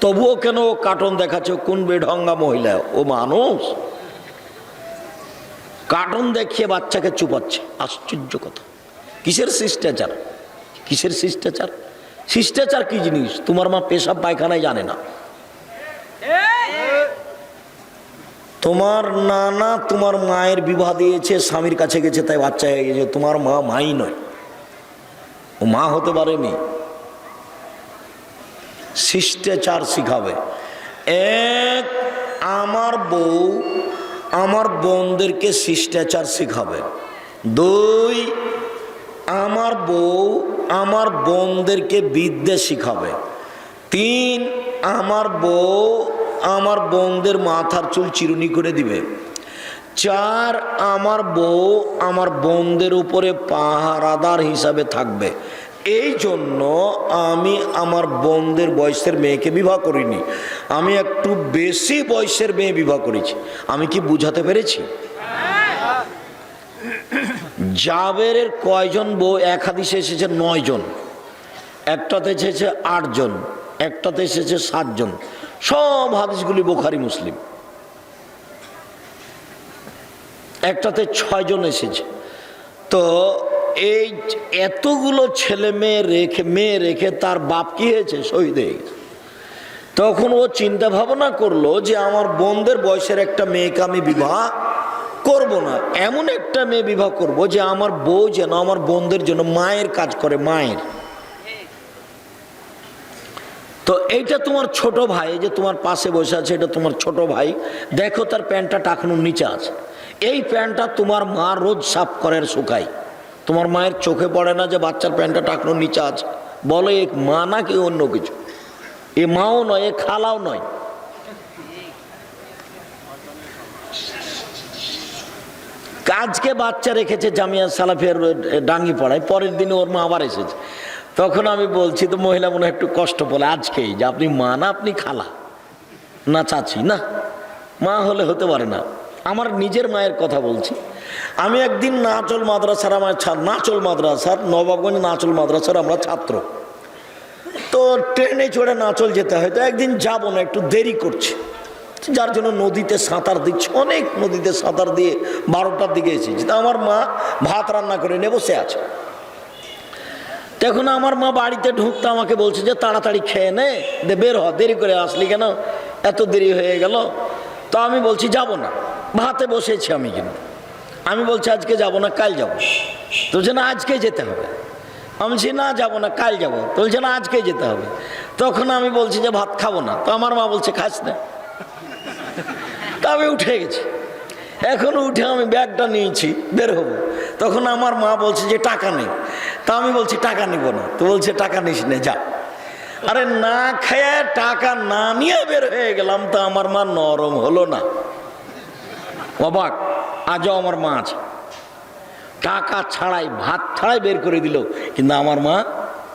তবুও কেন ও কার্টুন দেখাচ্ছে? কোন বেঢঙ্গা মহিলা ও? মানুষ কার্টুন দেখিয়ে বাচ্চাকে চুপাচ্ছে। আশ্চর্য কথা। কিসের শিষ্টাচার? কিসের শিষ্টাচার? শিষ্টাচার কি জিনিস? তোমার মা পেশাব পায়খানায় জানে না। তোমার নানা তোমার মায়ের বিবাহ দিয়েছে, স্বামীর কাছে গেছে, তাই বাচ্চা হয়ে গেছে। তোমার মা মাই নয়, ও মা হতে পারেনি। শিষ্টাচার শিখাবে। এক, আমার বউ আমার বোনদেরকে শিষ্টাচার শিখাবে। 2, আমার বউ আমার বোনদেরকে বিদ্যা শিখাবে। 3, আমার বউ আমার বোনদের মাথার চুল চিরুনি করে দিবে। 4, আমার বউ আমার বোনদের উপরে পাহারাদার হিসাবে থাকবে। এই জন্য আমি আমার বোনদের বয়সের মেয়েকে বিবাহ করিনি, আমি একটু বেশি বয়সের মেয়ে বিবাহ করেছি। আমি কি বুঝাতে পেরেছি? জাবেরের কয়জন বউ? এক হাদিসে এসেছে 9 জন, একটাতে এসেছে 8 জন, একটাতে এসেছে 7 জন। সব হাদিসগুলি বুখারী মুসলিম। একটাতে 6 জন এসেছে। তো এই এতগুলো ছেলে মেয়ে রেখে তার বাপ কি হয়েছে? শহীদ হয়ে গেছে। তখন ও চিন্তা ভাবনা করলো যে আমার বোনদের বয়সের একটা মেয়েকে আমি বিবাহ করব না, এমন একটা মেয়ে বিবাহ করব যে আমার বউ যেন আমার বোনদের জন্য মায়ের কাজ করে, মায়ের। তো এইটা তোমার ছোট ভাই, যে তোমার পাশে বসে আছে, এটা তোমার ছোট ভাই। দেখো তার প্যান্টটা টাকানোর নিচে আছে। এই প্যান্টটা তোমার মা রোজ সাফ করে শুকায়। তোমার মায়ের চোখে পড়ে না যে বাচ্চার প্যান্টটা টাকানোর নিচে আছে? বলে এ মা না কি অন্য কিছু? এ মাও নয়, এ খালাও নয়। আজকে বাচ্চা রেখেছে জামিয়া সালাফিয়ার ডাঙ্গি পড়ায়, পরের দিনে ওর মা আবার এসেছে। তখন আমি বলছি, তো মহিলা মনে একটু কষ্ট বলে আজকেই, যে আপনি মা না আপনি খালা না চাচি? না, মা হলে হতে পারে না। আমার নিজের মায়ের কথা বলছি। আমি একদিন নাচল মাদ্রাসার, আমার নাচল মাদ্রাসার, নবাবগঞ্জ নাচল মাদ্রাসার আমরা ছাত্র। তো ট্রেনে চড়ে নাচল যেতে হয়। তো একদিন যাবো না, একটু দেরি করছে, যার জন্য নদীতে সাঁতার দিচ্ছে। অনেক নদীতে সাঁতার দিয়ে 12টার দিকে এসেছি। তো আমার মা ভাত রান্না করে নিয়ে বসে আছে। তখন আমার মা বাড়িতে ঢুকতে আমাকে বলছে যে তাড়াতাড়ি খেয়ে নে, বের হ, দেরি করে আসলি কেন, এত দেরি হয়ে গেল। তো আমি বলছি যাব না, ভাতে বসেছি আমি। কিন্তু আমি বলছি আজকে যাব না, কাল যাব। তো বলছে না আজকে যেতে হবে। আমি বলছি না যাব না, কাল যাব। তো বলছে না আজকে যেতে হবে। তখন আমি বলছি যে ভাত খাবো না। তো আমার মা বলছে খাস না। তা আমি উঠে গেছি। এখন উঠে আমি ব্যাগটা নিয়েছি, বের হবো। তখন আমার মা বলছে যে টাকা নেই। তা আমি বলছি টাকা নিব না। তো বলছে টাকা নিস নে, যা। আরে না খেয়ে টাকা না নিয়ে বের হয়ে গেলাম। তো আমার মা নরম হলো না? অবাক। আজও আমার মা আছে, টাকা ছাড়াই ভাত ছাড়াই বের করে দিল, কিন্তু আমার মা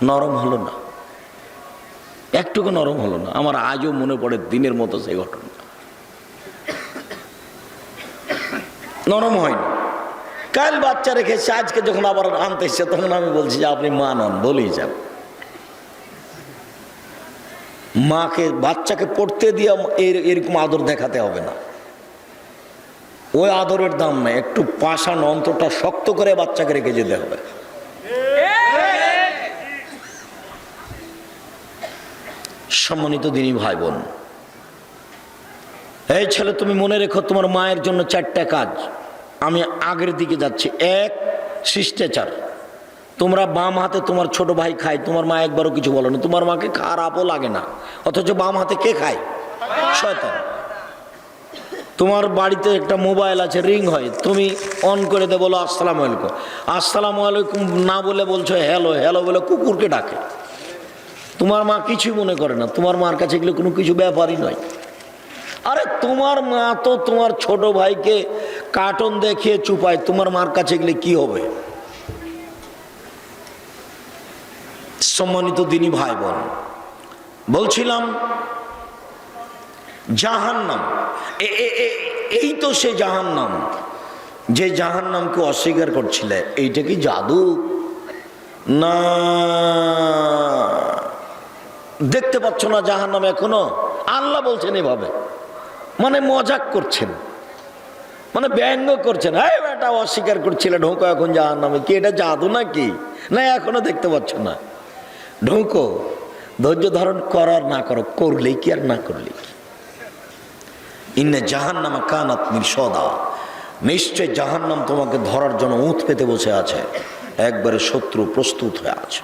নরম হলো না, একটুকু নরম হলো না। আমার আজও মনে পড়ে দিনের মতো সেই ঘটনা। নরম হয়নি। কাল বাচ্চা রেখেছে, আজকে যখন আবার আনতে এসছে তখন আমি বলছি যে আপনি মা নন, বলেই যাব। মাকে বাচ্চাকে পড়তে দিয়ে এরকম আদর দেখাতে হবে না। ওই আদরের দাম নাই। একটু পাষাণ অন্তরটা শক্ত করে বাচ্চাকে রেখে যেতে হবে। সম্মানিত দিনী ভাই বোন, এই ছেলে তুমি মনে রেখো, তোমার মায়ের জন্য 4টা কাজ। আমি আগের দিকে যাচ্ছি। 1, শিষ্টাচার। তোমরা বাম হাতে তোমার ছোট ভাই খায়, তোমার মা একবারও কিছু বলো না, তোমার মাকে খারাপও লাগে না, অথচ বাম হাতে কে খায়? শয়তান। তোমার বাড়িতে একটা মোবাইল আছে, রিং হয়, তুমি অন করে দে, বলো আসসালামু আলাইকুম, আসসালামু আলাইকুম না বলে বলছো হ্যালো, হ্যালো বলে কুকুরকে ডাকে। তোমার মা কিছুই মনে করে না, তোমার মার কাছে এগুলো কোনো কিছু ব্যাপারই নয়। আরে তোমার মা তো তোমার ছোট ভাইকে কার্টুন দেখিয়ে চুপায়, তোমার মার কাছে এগুলো কি হবে? সম্মানিত দিনী ভাই বোন, বলছিলাম জাহান্নাম, এই তো সে জাহান্নাম যে জাহান্নামকে অস্বীকার করছিলে। এইটা কি জাদু? না, দেখতে পাচ্ছ না জাহান্নাম এখনো? আল্লাহ বলছেন এভাবে, মানে মজাক করছেন, মানে ব্যঙ্গ করছেন। হ্যাঁ বেটা অস্বীকার করছিলে, ঢোকো এখন জাহান্নামে। কি এটা জাদু নাকি? না এখনো দেখতে পাচ্ছ না, ঢোকো। ধৈর্য ধারণ করার না করো, করলেই কি আর না করলে কি। ইন্না জাহান্নামা কানাত মিরসাদা, নিশ্চয় জাহান্নাম তোমাকে ধরার জন্য উঁত পেতে বসে আছে, একবারে শত্রু প্রস্তুত হয়ে আছে।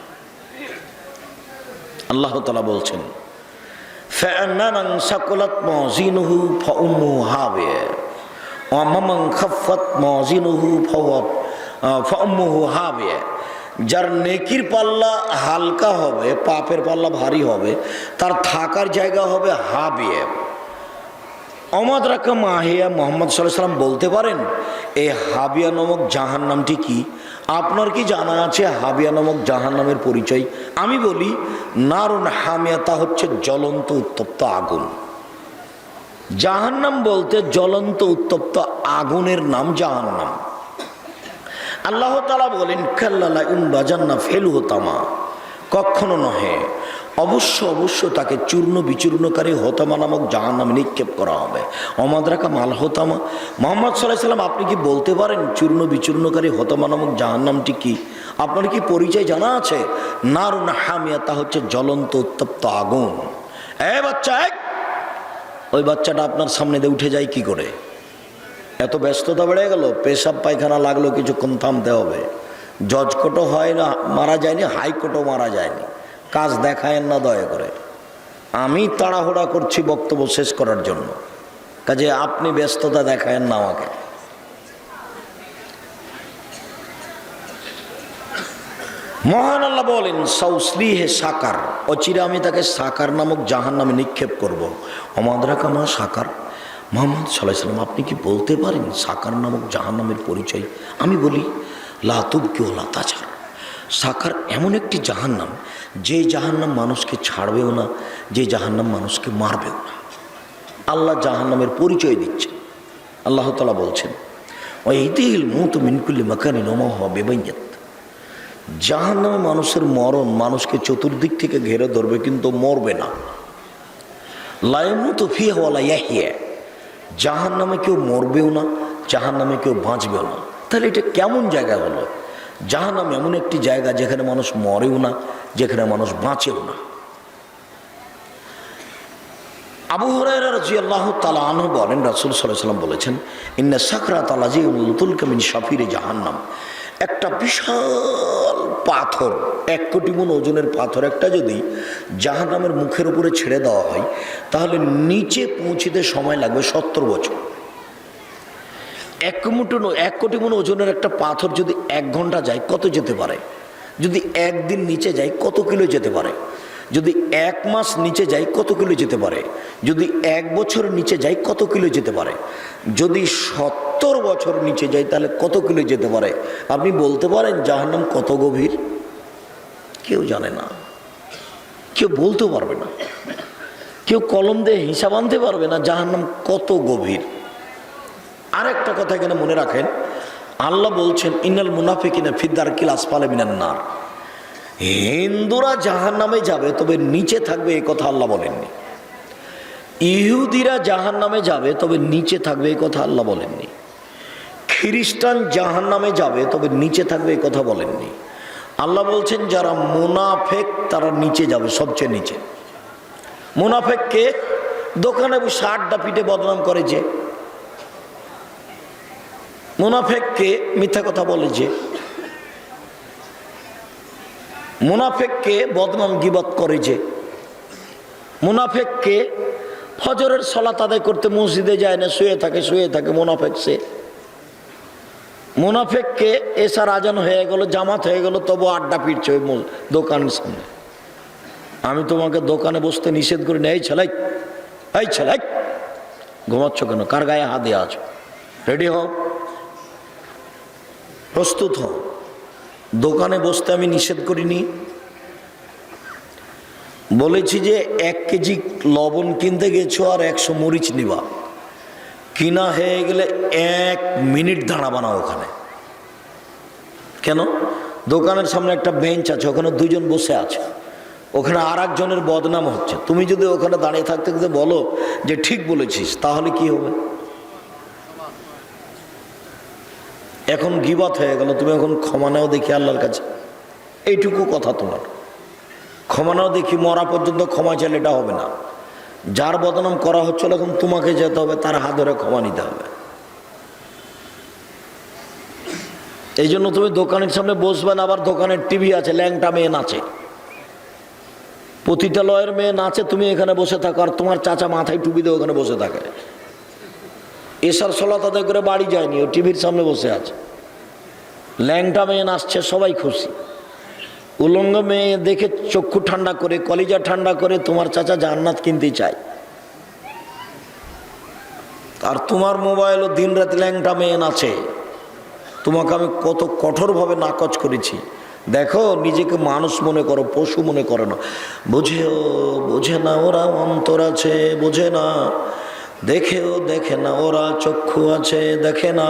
আল্লাহ তাআলা বলছেন ফাআন্নামান সাকুলাত মাযিনুহু ফাউম্মুহু হাবিয়া ওয়া মান খাফফাত মাযিনুহু ফাউম্মুহু হাবিয়া। যার নেকির পাল্লা হালকা হবে, পাপের পাল্লা ভারী হবে, তার থাকার জায়গা হবে হাবিয়া। অমাদ রাখা মাহিয়া। মোহাম্মদ সাল্লাল্লাহু আলাইহি ওয়াসাল্লাম বলতে পারেন এই হাবিয়া নামক জাহান্নামটি কি? আপনার কি জানা আছে হাবিয়া নামক জাহান্নামের পরিচয়? আমি বলি নারুন হামিয়া, তা হচ্ছে জ্বলন্ত উত্তপ্ত আগুন। জাহান্নাম বলতে জ্বলন্ত উত্তপ্ত আগুনের নাম জাহান্নাম। আল্লাহ তাআলা বলেন কাল্লা ইউনবাজান্না ফিলহু তামা, কখনো নহে, অবশ্য অবশ্য তাকে চূর্ণ বিচূর্ণকারী হোতামা নামক জাহান্নামে নিক্ষেপ করা হবে। অমাদ্রাকা মাল হোতামা। মুহাম্মদ সাল্লাল্লাহু আলাইহি ওয়াসাল্লাম আপনি কি বলতে পারেন চূর্ণ বিচূর্ণকারী হোতামা নামক জাহান্নামটি কি? আপনার কি পরিচয় জানা আছে? নারুন হামিয়া, তা হচ্ছে জ্বলন্ত উত্তপ্ত আগুন। বাচ্চা, ওই বাচ্চাটা আপনার সামনে দিয়ে উঠে যায় কি করে? এত ব্যস্ততা বেড়ে গেল, পেশাব পায়খানা লাগলো, কিছুক্ষণ থামতে হবে। জজ কোর্টও হয় না, মারা যায়নি, হাইকোর্টও মারা যায়নি। কাজ দেখায়েন না দয়া করে, আমি তাড়াহুড়া করছি বক্তব্য শেষ করার জন্য, কাজে আপনি ব্যস্ততা দেখায়েন না আমাকে। মহান আল্লাহ বলেন সাউসলিহে সাকার, অচিরে আমি তাকে সাকার নামক জাহান্নামে নিক্ষেপ করব। অমাদ্রাকা মা সাকার। মুহাম্মদ সাল্লাল্লাহু আলাইহি ওয়াসাল্লাম আপনি কি বলতে পারেন সাকার নামক জাহান্নামের পরিচয়? আমি বলি লা তুবকি ওয়া লা তাজার। সাকার এমন একটি জাহান্নাম, যে জাহান্নাম মানুষকে ছাড়বেও না, যে জাহান্নাম মানুষকে মারবেও না। আল্লাহ জাহান্নামের পরিচয় দিচ্ছেন। আল্লাহ তাআলা বলছেন ওয়াইদিল মুতু মিন কুল্লি মাকানিন ওয়া মা হুয়া বিবাইয়াত। জাহান্নামে মানুষের মরণ মানুষকে চতুর্দিক থেকে ঘিরে ধরবে, কিন্তু মরবে না। লা ইয়ামুতু ফিহা ওয়া লা ইয়াহইয়া। জাহান্নামে কেউ মরবেও না, জাহান্নামে কেউ বাঁচবেও না। তাহলে এটা কেমন জায়গা হলো? জাহান্নাম এমন একটি জায়গা যেখানে মানুষ মরেও না, যেখানে মানুষ বাঁচেও না। আবু হুরায়রা রাদিয়াল্লাহু তাআলা আনহু বলেন রাসূল সাল্লাল্লাহু আলাইহি ওয়াসাল্লাম বলেছেন ইন্না সাকরাতাল লাযীমুল তুলকা মিন শাফিরি জাহান্নাম। একটা বিশাল পাথর, 1 কোটি মণ ওজনের পাথর একটা যদি জাহান্নামের মুখের উপরে ছেড়ে দেওয়া হয়, তাহলে নিচে পৌঁছতে সময় লাগবে 70 বছর। 1 কোটি মণ ওজনের একটা পাথর যদি 1 ঘন্টা যায় কত যেতে পারে? যদি 1 দিন নিচে যায় কত কিলো যেতে পারে? যদি 1 মাস নিচে যায় কত কিলো যেতে পারে? যদি 1 বছর নিচে যায় কত কিলো যেতে পারে? যদি 70 বছর নিচে যায় তাহলে কত কিলো যেতে পারে? আপনি বলতে পারেন জাহান্নাম কত গভীর? কেউ জানে না, কেউ বলতে পারবে না, কেউ কলম দিয়ে হিসাব আনতে পারবে না জাহান্নাম কত গভীর। আরেকটা কথা এখানে মনে রাখেন, আল্লাহ বলছেন ইন্নাল মুনাফিকিনা ফি দারকিল আসফালি মিনান নার। হিন্দুরা জাহান্নামে যাবে, তবে নিচে থাকবে, এই কথা আল্লাহ বলেননি। ইহুদিরা জাহান্নামে যাবে, তবে নিচে থাকবে, এই কথা আল্লাহ বলেননি। খ্রিস্টান জাহান্নামে যাবে, তবে নিচে থাকবে, এই কথা বলেননি। আল্লাহ বলছেন যারা মুনাফেক তারা নিচে যাবে, সবচেয়ে নিচে। মুনাফেককে দোকানে বসে আড্ডা পিটে বদনাম করে যে, মুনাফেককে মিথ্যা কথা বলে যে, মুনাফিককে বদনাম গীবত করে যে, মুনাফিককে ফজরের সালাত আদায় করতে মসজিদে যায় না, শুয়ে থাকে মুনাফিক সে। মুনাফিককে এশার আজান হয়ে গেল, জামাত হয়ে গেল, তবু আড্ডা পিটছে ওই দোকানের সামনে। আমি তোমাকে দোকানে বসতে নিষেধ করি না, এই ছেলাই ঘুমাচ্ছ কেন? কার গায়ে হাত দিয়ে আছো? রেডি হও, প্রস্তুত হও। দোকানে বসতে আমি নিষেধ করিনি, বলেছি যে 1 কেজি লবণ কিনতে গেছো আর 100 মরিচ নিবা, কিনা হয়ে গেলে 1 মিনিট দাঁড়াবা না ওখানে। কেন? দোকানের সামনে একটা বেঞ্চ আছে, ওখানে 2 জন বসে আছে, ওখানে আর একজনের বদনাম হচ্ছে। তুমি যদি ওখানে দাঁড়িয়ে থাকতে বলো যে ঠিক বলেছিস, তাহলে কি হবে? এখন গীবত হয়ে গেল, তুমি এখন ক্ষমা নাও দেখি আল্লাহর কাছে, এইটুকু কথা তোমার। ক্ষমা নাও দেখি, মরা পর্যন্ত ক্ষমা চাইলে এটা হবে না। যার বদনাম করা হচ্ছিল এখন তোমাকে যেতে হবে, তার হাত ধরে ক্ষমা নিতে হবে। এই জন্য তুমি দোকানের সামনে বসবে না। আবার দোকানের টিভি আছে, ল্যাংটা মেয়ে নাচে, পতিতালয়ের মেয়ে নাচে, তুমি এখানে বসে থাকো, আর তোমার চাচা মাথায় টুপি দিয়ে ওখানে বসে থাকে। এশার সালাত আদায় করে বাড়ি যায়নি, ও টিভির সামনে বসে আছে। ল্যাংটা মেয়ে নাচছে, সবাই খুশি। উলঙ্গ মেয়ে দেখে চক্ষু ঠান্ডা করে, কলিজা ঠান্ডা করে তোমার চাচা জান্নাত কিনতে চায়। আর তোমার মোবাইলও দিন রাত ল্যাংটা মেয়ে নাচে। তোমাকে আমি কত কঠোরভাবে নাকচ করেছি। দেখো, নিজেকে মানুষ মনে করো, পশু মনে করো না। বোঝে না ওরা অন্তর আছে, বোঝে না। দেখে না ওরা চক্ষু আছে, দেখে না।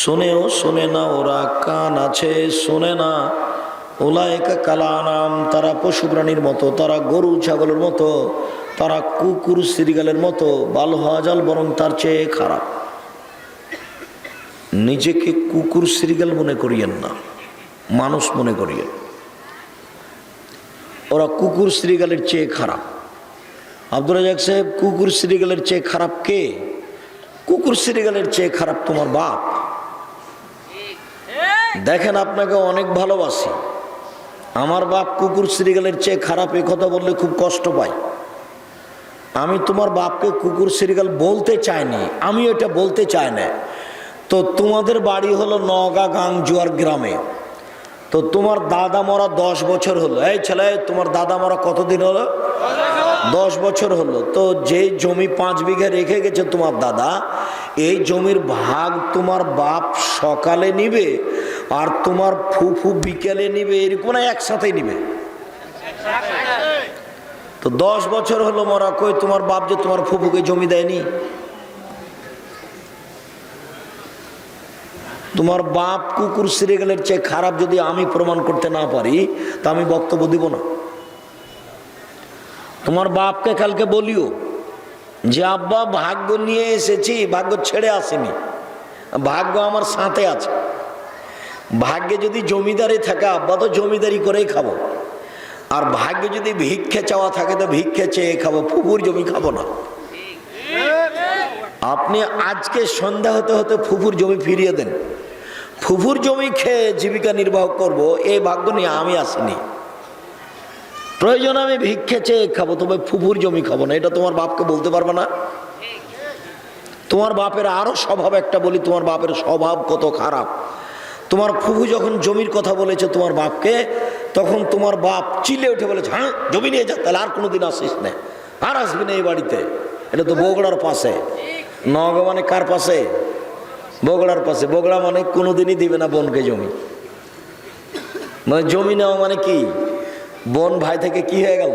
শোনে না ওরা কান আছে, শোনে না। উলাইকা কালানাম, তারা পশু প্রাণীর মতো, তারা গরু ছাগলের মতো, তারা কুকুর শ্রীগালের মতো। বাল হাজাল, বরং তার চেয়ে খারাপ। নিজেকে কুকুর শ্রীগাল মনে করিয়েন না, মানুষ মনে করিয়েন। ওরা কুকুর শ্রীগালের চেয়ে খারাপ। আব্দুর রাজ্জাক সাহেব, কুকুর শ্রীগালের চেয়ে খারাপ কে? কুকুর শ্রীগালের চেয়ে খারাপ তোমার বাপ। দেখেন, আপনাকে অনেক ভালোবাসি, আমার বাপ কুকুর শ্রীগালের চেয়ে খারাপ, এ কথা বললে খুব কষ্ট পাই। আমি তোমার বাপকে কুকুর শ্রীগাল বলতে চাইনি, আমি এটা বলতে চাই না। তো তোমাদের বাড়ি হলো নওগাঁ গাংজুয়ার গ্রামে। তো তোমার দাদা মরা 10 বছর হলো। এই ছেলে, তোমার দাদা মরা কতদিন হলো? 10 বছর হলো। তো যে জমি 5 বিঘা রেখে গেছে তোমার দাদা, এই জমির ভাগ তোমার বাপ সকালে নিবে আর তোমার ফুফু বিকেলে নিবে, এরকম না একসাথে নিবে? তো 10 বছর হলো মরা, কই তোমার বাপ যে তোমার ফুফুকে জমি দেয়নি? তোমার বাপ কুকুর শ্রীগালের চেয়ে খারাপ যদি আমি প্রমাণ করতে না পারি, তা আমি বক্তব্য দিব না। তোমার বাপকে কালকে বলিও যে আব্বা, ভাগ্য নিয়ে এসেছি, ভাগ্য ছেড়ে আসেনি, ভাগ্য আমার সাথে আছে। ভাগ্যে যদি জমিদারি থাকে, আব্বা তো জমিদারি করেই খাবো। আর ভাগ্যে যদি ভিক্ষে চাওয়া থাকে, তো ভিক্ষে চেয়ে খাবো, ফুফুর জমি খাবো না। আপনি আজকে সন্ধ্যা হতে হতে ফুফুর জমি ফিরিয়ে দেন। ফুফুর জমি খেয়ে জীবিকা নির্বাহ করব, এই ভাগ্য নিয়ে আমি আসিনি। প্রয়োজন আমি ভিক্ষে চেয়ে খাবো, তবে ফুফুর জমি খাবো না। এটা তোমার বাপকে বলতে পারবে না? তোমার বাপের আরো স্বভাব একটা বলি, তোমার বাপের স্বভাব কত খারাপ। তোমার ফুফু যখন জমির কথা বলেছে তোমার বাপকে, তখন তোমার বাপ চিলে উঠে বলেছে, হ্যাঁ জমি নিয়ে যা, তাহলে আর কোনোদিন আসিস না, আর আসবি না এই বাড়িতে। এটা তো বগুড়ার পাশে। নওগাঁ মানে কার পাশে? বগুড়ার পাশে। বগুড়া মানে কোনোদিনই দিবে না বোনকে জমি। মানে জমি নেওয়া মানে কি, বোন ভাই থেকে কি হয়ে গেল?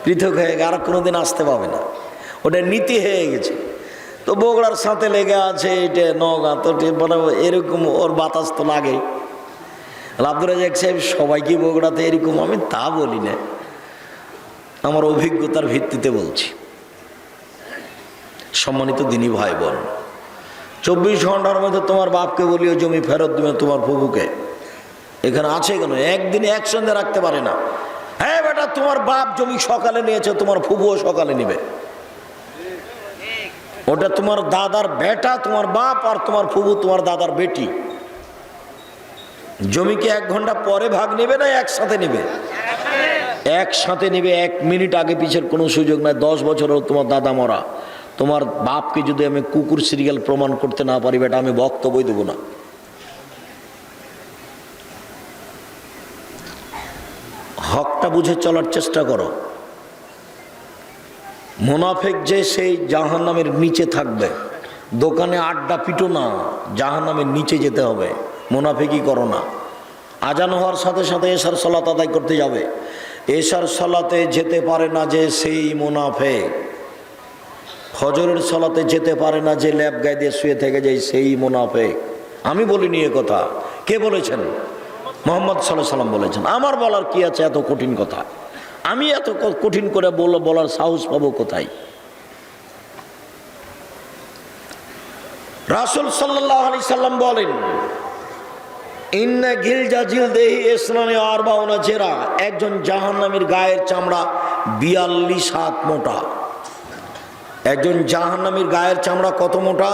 পৃথক হয়ে গেল, আর কোনোদিন আসতে পাবে না। ওটা নীতি হয়ে গেছে। তো বগুড়ার সাথে লেগে আছে এটা নওগাঁ, তো মানে এরকম ওর বাতাস তো লাগে। আব্দুর রাজ্জাক সাহেব, সবাই কি বগুড়াতে এরকম? আমি তা বলি না, আমার অভিজ্ঞতার ভিত্তিতে বলছি। সম্মানিত দিনী ভাই বোন, 24 ঘন্টার মধ্যে তোমার বাপকে বলিও জমি ফেরত দিবে তোমার ফুফুকে। এখানে আছে কেন? একদিনে একসঙ্গে রাখতে পারে না। হ্যাঁ বেটা, তোমার বাপ জমি সকালে নিয়েছে, তোমার ফুফুও সকালে নিবে। ওটা তোমার দাদার বেটা তোমার বাপ, আর তোমার ফুফু তোমার দাদার বেটি। জমিকে 1 ঘন্টা পরে ভাগ নেবে না একসাথে নেবে? একসাথে নেবে। 1 মিনিট আগে পিছের কোনো সুযোগ নাই। 10 বছরেও তোমার দাদা মরা, তোমার বাপকে যদি আমি কুকুর সিরিয়াল প্রমাণ করতে না পারি, বেটা আমি বক্তব্যই দেবো না। হকটা বুঝে চলার চেষ্টা করো। মুনাফিক যে সেই জাহান্নামের নিচে থাকবে। দোকানে আড্ডা পিটো না, জাহান্নামের নিচে যেতে হবে। মুনাফিকই করো না। আজান হওয়ার সাথে সাথে এশার সালাত আদায় করতে যাবে। এশার সালাতে যেতে পারে না যে সেই মুনাফিক। ফজরের সালাতে যেতে পারে না যে ল্যাব গায়ে দিয়ে শুয়ে থেকে যায় সেই মুনাফিক। আমি বলিনি এ কথা, কে বলেছেন? মুহাম্মদ সাল্লাল্লাহু আলাইহি ওয়াসাল্লাম বলেছেন। আমার বলার কি আছে এত কঠিন কথা? আমি এত কঠিন করে বলার সাহস পাবো কোথায়? রাসূল সাল্লাল্লাহু আলাইহি সাল্লাম বলেন, ইন্না গিলজা জিলদেহি ইসনানি আরবাউনা জেরা, একজন জাহান্নামীর গায়ের চামড়া 42 হাত মোটা। একজন জাহান্নামীর গায়ের চামড়া কত মোটা?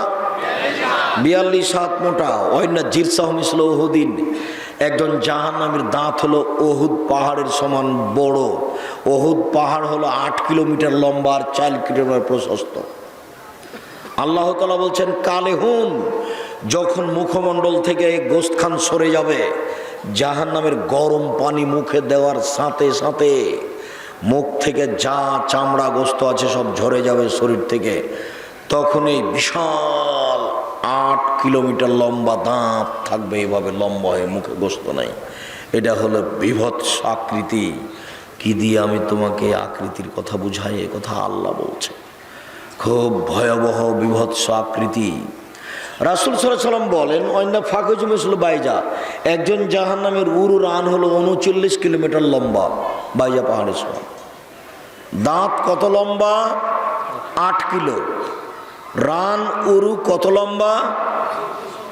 42 হাত মোটা। ওয়াইন্না জিরসাহু মিসলু উহুদিন, একজন জাহান্নামীর দাঁত হলো উহুদ পাহাড়ের সমান বড়। উহুদ পাহাড় হলো 8 কিলোমিটার লম্বা আর 4 কিলোমিটার প্রশস্ত। আল্লাহ তাআলা বলছেন, কালেহুন, যখন মুখমণ্ডল থেকে গোশতখান সরে যাবে, জাহান্নামের গরম পানি মুখে দেওয়ার সাথে সাথে মুখ থেকে যা চামড়া গোশত আছে সব ঝরে যাবে শরীর থেকে। তখন এই বিশাল 8 কিলোমিটার লম্বা দাঁত থাকবে, এভাবে লম্বা হয়ে, মুখে গোশত নাই। এটা হলো বিভৎস আকৃতি। কি দিয়ে আমি তোমাকে আকৃতির কথা বুঝাই? এ কথা আল্লাহ বলছে। খুব ভয়াবহ বিভৎস আকৃতি। রাসূল সাল্লাল্লাহু আলাইহি ওয়াসাল্লাম বলেন, অন্য ফাকুজু মিসলু বাইজা, একজন জাহান্নামের উরু রান হলো 39 কিলোমিটার লম্বা, বাইজা পাহাড়ের সমান। দাঁত কত লম্বা? 8 কিলো। রান উরু কত লম্বা?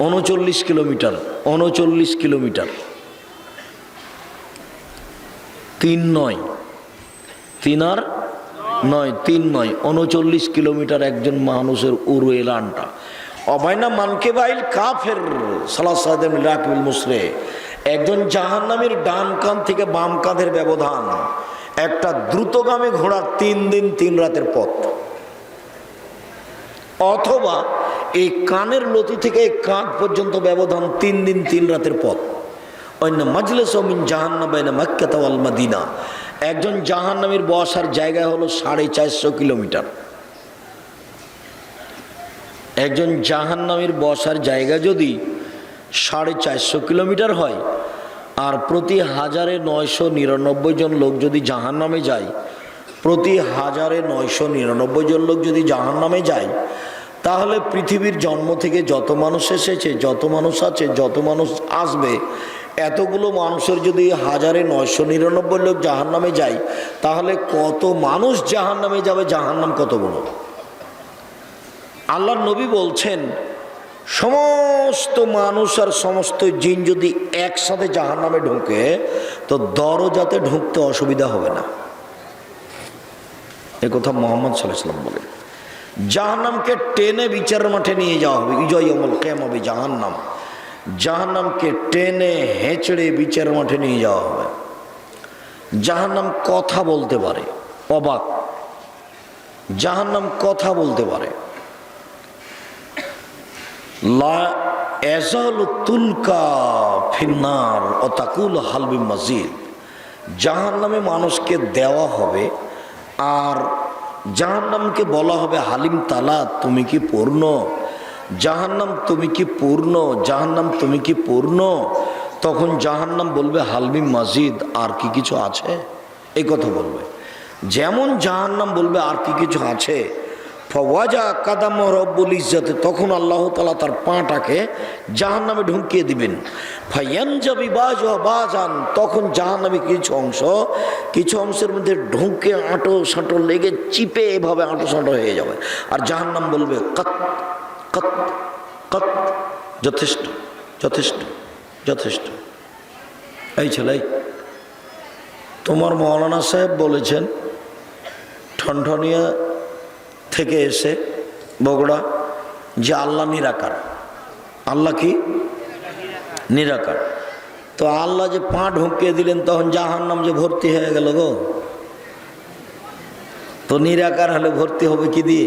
39 কিলোমিটার। 39 কিলোমিটার। 3 নয়, 3 আর 9, 3 নয়, 39 কিলোমিটার একজন মানুষের উরু এলানটা। অবাইনা মানকে বাইল কাফের সালাসাদাম রাকিবুল মুসরে, একজন জাহান্নামীর ডান কাঁধ থেকে বাম কাঁধের ব্যবধান একটা দ্রুতগামী ঘোড়ার 3 দিন 3 রাতের পথ। অথবা এই কানের লতি থেকে এই কাঁধ পর্যন্ত ব্যবধান 3 দিন 3 রাতের পথ। অন্য মাজলিস মিন জাহান্নাম বাইনা মক্কা ওয়াল মদিনা, একজন জাহান্নামীর বসার জায়গা হলো 450 কিলোমিটার। একজন জাহান্নামীর বসার জায়গা যদি 450 কিলোমিটার হয়, আর প্রতি 1999 জন লোক যদি জাহান্নামে যায়, প্রতি 1999 জন লোক যদি জাহান্নামে যায়, তাহলে পৃথিবীর জন্ম থেকে যত মানুষ এসেছে, যত মানুষ আছে, যত মানুষ আসবে, এতগুলো মানুষের যদি 1999 লোক জাহান্নামে যায়, তাহলে কত মানুষ জাহান্নামে যাবে? জাহান্নাম কত বড়! আল্লাহর নবী বলছেন, সমস্ত মানুষ আর সমস্ত জিন যদি একসাথে জাহান্নামে ঢোকে, তো দরজাতে ঢুকতে অসুবিধা হবে না। এ কথা মুহাম্মদ সাল্লাল্লাহু আলাইহি ওয়াসাল্লাম বলেন। জাহান্নামকে টেনে বিচারের মাঠে নিয়ে যাওয়া হবে। ইজা ইয়াউমুল কিয়ামা জাহান্নাম, জাহান্নামকে টেনে হেঁচড়ে বিচারের মাঠে নিয়ে যাওয়া হবে। জাহান্নাম কথা বলতে পারে, অবাক। জাহান্নাম কথা বলতে পারে। লা ইয়াজালু তুলকা ফিন্নার ওয়া তাকুলু হাল মিন মাজিদ, জাহান্নামে মানুষকে দেওয়া হবে আর জাহান্নামকে বলা হবে, হালিম তালা, তুমি কি পূর্ণ? জাহান্নাম তুমি কি পূর্ণ? জাহান্নাম তুমি কি পূর্ণ? তখন জাহান্নাম বলবে, হালমিম মাজিদ, আর কি কিছু আছে? এই কথা বলবে। যেমন জাহান্নাম বলবে আর কি কিছু আছে, ফাওয়াজা কাদাম রব্বুল ইজ্জতে, তখন আল্লাহ তাআলা তার পাটাকে জাহান্নামে ঢুকিয়ে দিবেন। ফায়ানজাবি বাজান, তখন জাহান্নামে কিছু অংশের মধ্যে ঢুকে আঁটো সাঁটো লেগে চিপে এভাবে আঁটো সাঁটো হয়ে যাবে। আর জাহান্নাম বলবে, কত কত কত, যথেষ্ট যথেষ্ট যথেষ্ট। এই ছেলে, তোমার মৌলানা সাহেব বলেছেন ঠনঠনিয়া থেকে এসে বগুড়া, যে আল্লাহ নিরাকার। আল্লাহ কি? নিরাকার। তো আল্লাহ যে পা ঢুকিয়ে দিলেন তখন জাহান্নাম যে ভর্তি হয়ে গেল গো। তো নিরাকার হলে ভর্তি হবে কি দিয়ে?